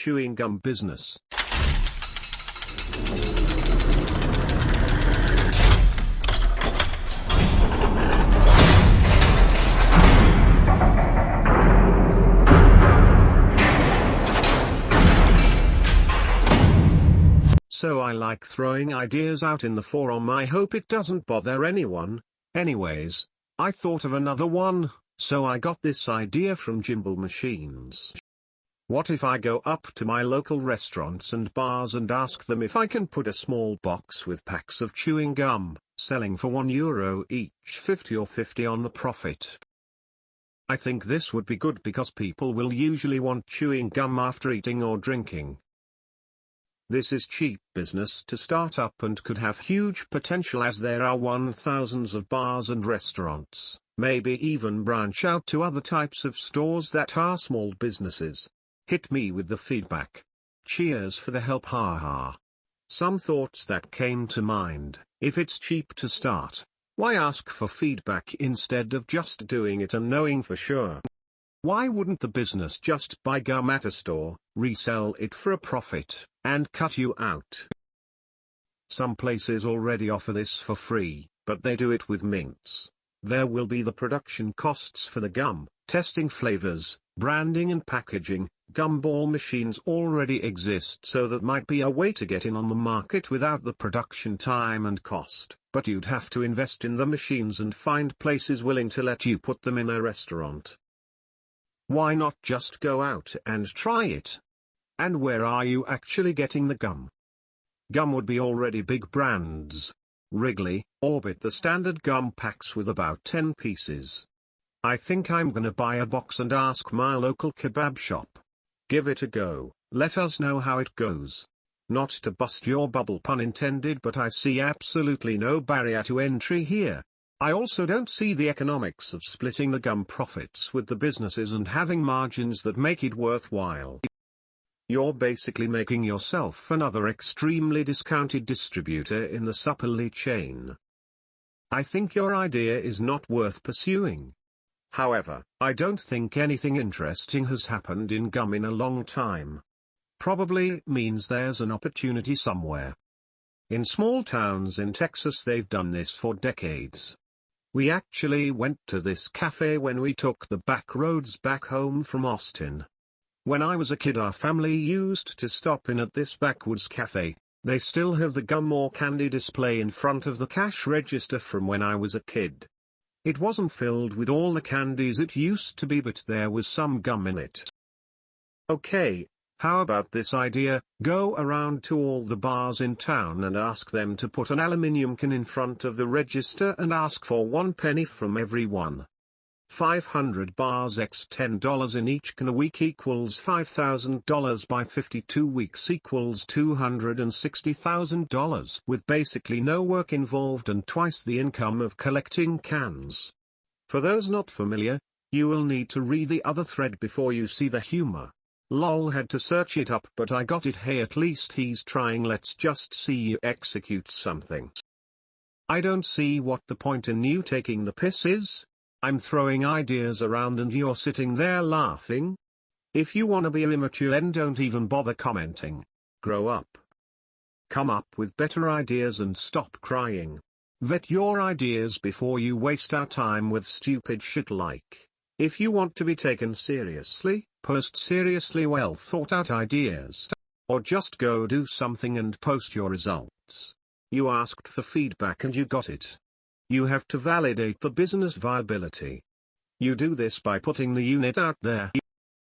chewing gum business. So I like throwing ideas out in the forum. I hope it doesn't bother anyone. Anyways, I thought of another one, so I got this idea from Gimbal Machines. What if I go up to my local restaurants and bars and ask them if I can put a small box with packs of chewing gum, selling for €1 each, 50 or 50 on the profit? I think this would be good because people will usually want chewing gum after eating or drinking. This is cheap business to start up and could have huge potential as there are thousands of bars and restaurants, maybe even branch out to other types of stores that are small businesses. Hit me with the feedback. Cheers for the help, haha. Some thoughts that came to mind: if it's cheap to start, why ask for feedback instead of just doing it and knowing for sure? Why wouldn't the business just buy gum at a store, resell it for a profit, and cut you out? Some places already offer this for free, but they do it with mints. There will be the production costs for the gum, testing flavors, branding and packaging. Gumball machines already exist, so that might be a way to get in on the market without the production time and cost, but you'd have to invest in the machines and find places willing to let you put them in a restaurant. Why not just go out and try it? And where are you actually getting the gum? Gum would be already big brands. Wrigley, Orbit, the standard gum packs with about 10 pieces. I think I'm gonna buy a box and ask my local kebab shop. Give it a go, let us know how it goes. Not to bust your bubble, pun intended, but I see absolutely no barrier to entry here. I also don't see the economics of splitting the gum profits with the businesses and having margins that make it worthwhile. You're basically making yourself another extremely discounted distributor in the supply chain. I think your idea is not worth pursuing. However, I don't think anything interesting has happened in gum in a long time. Probably means there's an opportunity somewhere. In small towns in Texas they've done this for decades. We actually went to this cafe when we took the back roads back home from Austin. When I was a kid, our family used to stop in at this backwoods cafe. They still have the gum or candy display in front of the cash register from when I was a kid. It wasn't filled with all the candies it used to be, but there was some gum in it. Okay, how about this idea? Go around to all the bars in town and ask them to put an aluminium can in front of the register and ask for 1 penny from every one. 500 bars x $10 in each can a week equals $5,000 by 52 weeks equals $260,000 with basically no work involved and twice the income of collecting cans. For those not familiar, you will need to read the other thread before you see the humor. Lol, had to search it up, but I got it. Hey, at least he's trying. Let's just see you execute something. I don't see what the point in you taking the piss is. I'm throwing ideas around and you're sitting there laughing. If you wanna be immature, then don't even bother commenting. Grow up. Come up with better ideas and stop crying. Vet your ideas before you waste our time with stupid shit like. If you want to be taken seriously, post seriously well thought out ideas. Or just go do something and post your results. You asked for feedback and you got it. You have to validate the business viability. You do this by putting the unit out there.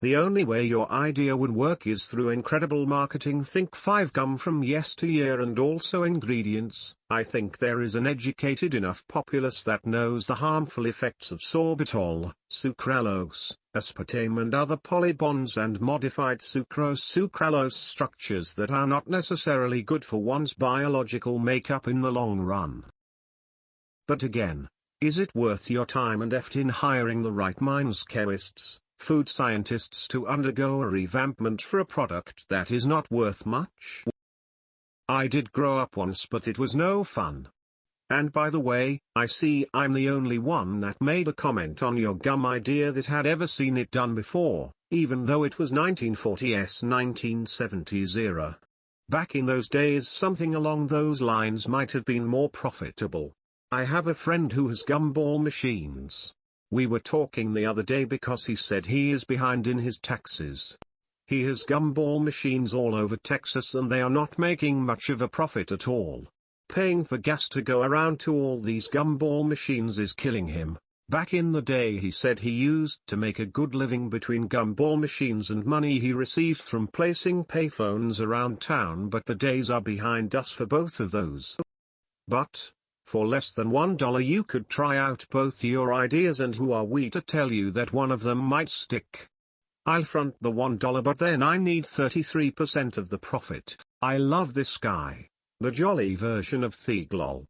The only way your idea would work is through incredible marketing. Think 5 gum from yesteryear and also ingredients. I think there is an educated enough populace that knows the harmful effects of sorbitol, sucralose, aspartame and other polybonds and modified sucrose structures that are not necessarily good for one's biological makeup in the long run. But again, is it worth your time and effort in hiring the right minds, chemists, food scientists to undergo a revampment for a product that is not worth much? I did grow up once, but it was no fun. And by the way, I see I'm the only one that made a comment on your gum idea that had ever seen it done before. even though it was 1940s 1970s era. Back in those days something along those lines might have been more profitable. I have a friend who has gumball machines. We were talking the other day because he said he is behind in his taxes. He has gumball machines all over Texas and they are not making much of a profit at all. Paying for gas to go around to all these gumball machines is killing him. Back in the day he said he used to make a good living between gumball machines and money he received from placing payphones around town, but the days are behind us for both of those. But, for less than $1 you could try out both your ideas, and who are we to tell you that one of them might stick? I'll front the $1 but then I need 33% of the profit. I love this guy. The jolly version of Thieglol.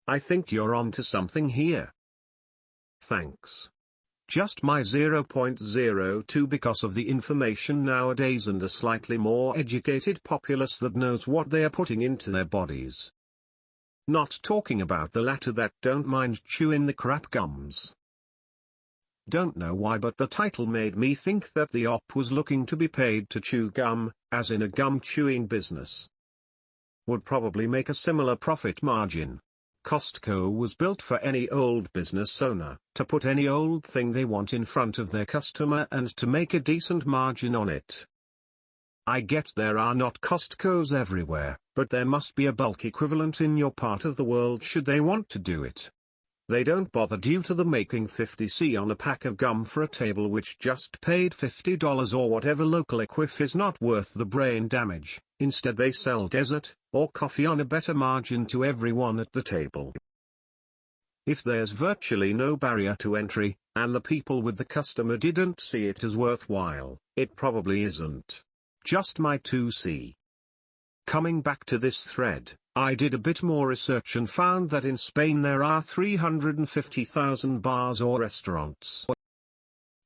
I think you're onto something here. Thanks. Just my 0.02 because of the information nowadays and a slightly more educated populace that knows what they are putting into their bodies. Not talking about the latter that don't mind chewing the crap gums. Don't know why, but the title made me think that the op was looking to be paid to chew gum, as in a gum chewing business. Would probably make a similar profit margin. Costco was built for any old business owner, to put any old thing they want in front of their customer and to make a decent margin on it. I get there are not Costcos everywhere, but there must be a bulk equivalent in your part of the world should they want to do it. They don't bother due to the making 50 on a pack of gum for a table which just paid $50 or whatever local equiff is not worth the brain damage. Instead they sell dessert, or coffee on a better margin to everyone at the table. If there's virtually no barrier to entry, and the people with the customer didn't see it as worthwhile, it probably isn't. Just my 2c. Coming back to this thread, I did a bit more research and found that in Spain there are 350,000 bars or restaurants.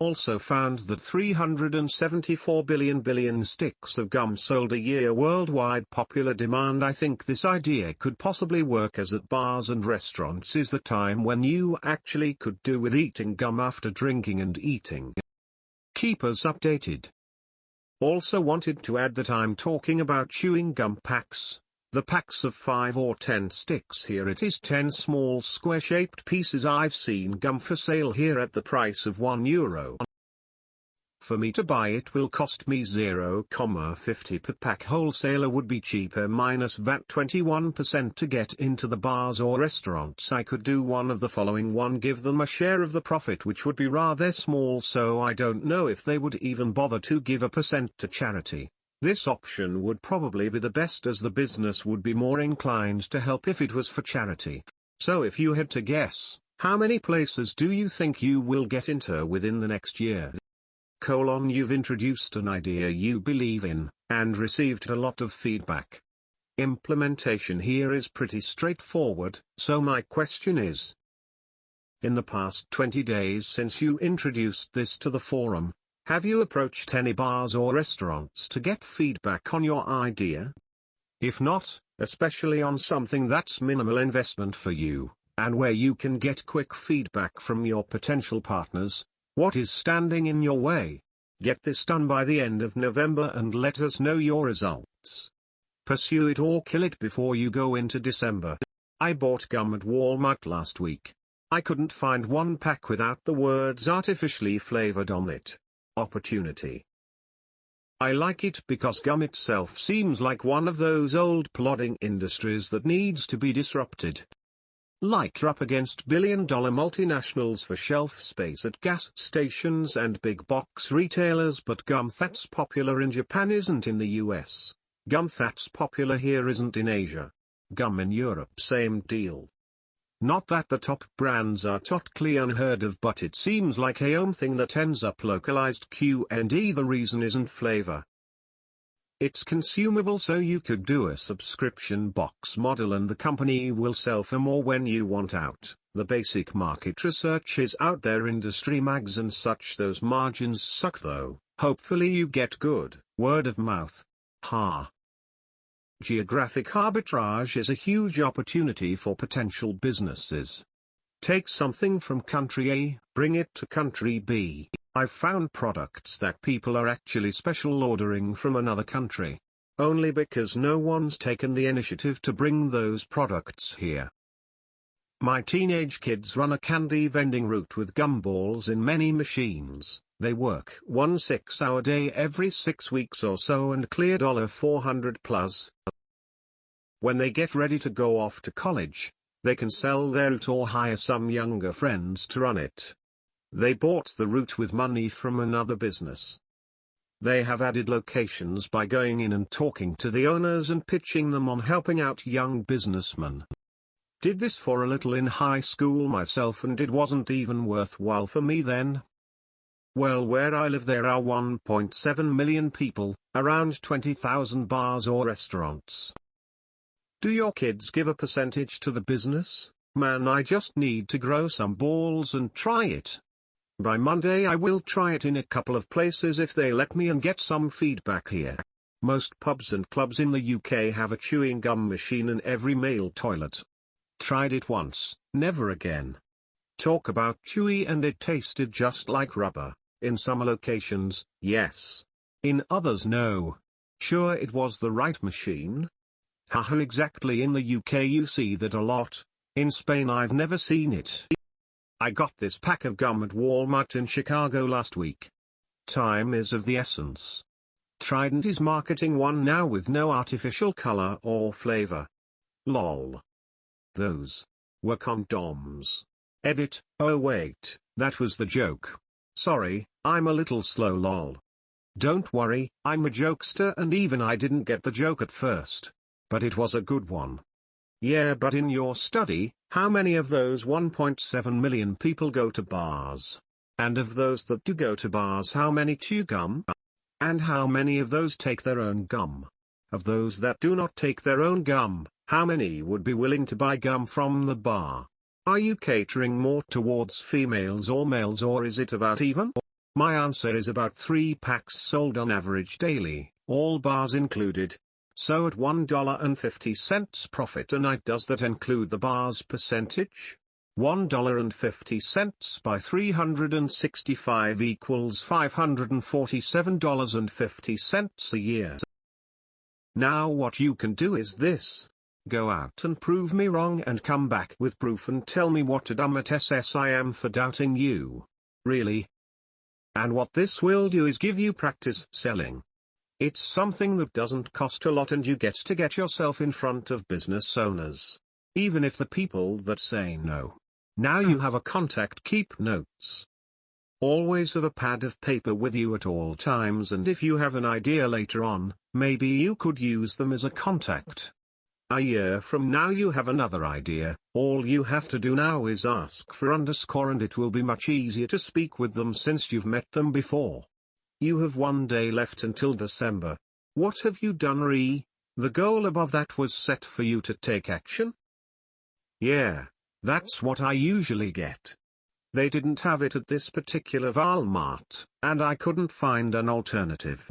Also found that 374 billion sticks of gum sold a year worldwide. Popular demand. I think this idea could possibly work, as at bars and restaurants is the time when you actually could do with eating gum after drinking and eating. Keep us updated. Also wanted to add that I'm talking about chewing gum packs. The packs of 5 or 10 sticks. Here it is 10 small square-shaped pieces. I've seen gum for sale here at the price of €1. For me to buy it will cost me 0.50 per pack. Wholesaler would be cheaper minus VAT 21%. To get into the bars or restaurants I could do one of the following. 1. Give them a share of the profit, which would be rather small, so I don't know if they would even bother to give a percent to charity. This option would probably be the best, as the business would be more inclined to help if it was for charity. So if you had to guess, how many places do you think you will get into within the next year? You've introduced an idea you believe in, and received a lot of feedback. Implementation here is pretty straightforward, so my question is, in the past 20 days since you introduced this to the forum, have you approached any bars or restaurants to get feedback on your idea? If not, especially on something that's minimal investment for you, and where you can get quick feedback from your potential partners, what is standing in your way? Get this done by the end of November and let us know your results. Pursue it or kill it before you go into December. I bought gum at Walmart last week. I couldn't find one pack without the words artificially flavored on it. Opportunity. I like it because gum itself seems like one of those old plodding industries that needs to be disrupted. Like you're up against billion-dollar multinationals for shelf space at gas stations and big box retailers, but gum that's popular in Japan isn't in the US. Gum that's popular here isn't in Asia. Gum in Europe, same deal. Not that the top brands are totally unheard of, but it seems like a home thing that ends up localized. Q&E. The reason isn't flavor. It's consumable, so you could do a subscription box model and the company will sell for more when you want out. The basic market research is out there, industry mags and such. Those margins suck though. Hopefully you get good word of mouth. Ha. Geographic arbitrage is a huge opportunity for potential businesses. Take something from country A, bring it to country B. I've found products that people are actually special ordering from another country. Only because no one's taken the initiative to bring those products here. My teenage kids run a candy vending route with gumballs in many machines. They work 1 6-hour day every 6 weeks or so and clear $400 plus. When they get ready to go off to college, they can sell their route or hire some younger friends to run it. They bought the route with money from another business. They have added locations by going in and talking to the owners and pitching them on helping out young businessmen. Did this for a little in high school myself and it wasn't even worthwhile for me then. Well, where I live there are 1.7 million people, around 20,000 bars or restaurants. Do your kids give a percentage to the business? Man, I just need to grow some balls and try it. By Monday I will try it in a couple of places if they let me and get some feedback here. Most pubs and clubs in the UK have a chewing gum machine in every male toilet. Tried it once, never again. Talk about chewy, and it tasted just like rubber. In some locations, yes. In others, no. Sure, it was the right machine? Haha, exactly. In the UK you see that a lot. In Spain I've never seen it. I got this pack of gum at Walmart in Chicago last week. Time is of the essence. Trident is marketing one now with no artificial color or flavor. Lol. Those were condoms. Edit, oh wait, that was the joke. Sorry, I'm a little slow lol. Don't worry, I'm a jokester and even I didn't get the joke at first. But it was a good one. Yeah, but in your study, how many of those 1.7 million people go to bars? And of those that do go to bars, how many chew gum? And how many of those take their own gum? Of those that do not take their own gum, how many would be willing to buy gum from the bar? Are you catering more towards females or males, or is it about even? My answer is about 3 packs sold on average daily, all bars included. So at $1.50 profit a night, does that include the bar's percentage? $1.50 by 365 equals $547.50 a year. Now what you can do is this. Go out and prove me wrong and come back with proof and tell me what a dumb SS I am for doubting you. Really? And what this will do is give you practice selling. It's something that doesn't cost a lot and you get to get yourself in front of business owners. Even if the people that say no. Now you have a contact. Keep notes. Always have a pad of paper with you at all times, and if you have an idea later on, maybe you could use them as a contact. A year from now you have another idea, all you have to do now is ask for underscore and it will be much easier to speak with them since you've met them before. You have 1 day left until December. What have you done? The goal above that was set for you to take action? Yeah, that's what I usually get. They didn't have it at this particular Walmart, and I couldn't find an alternative.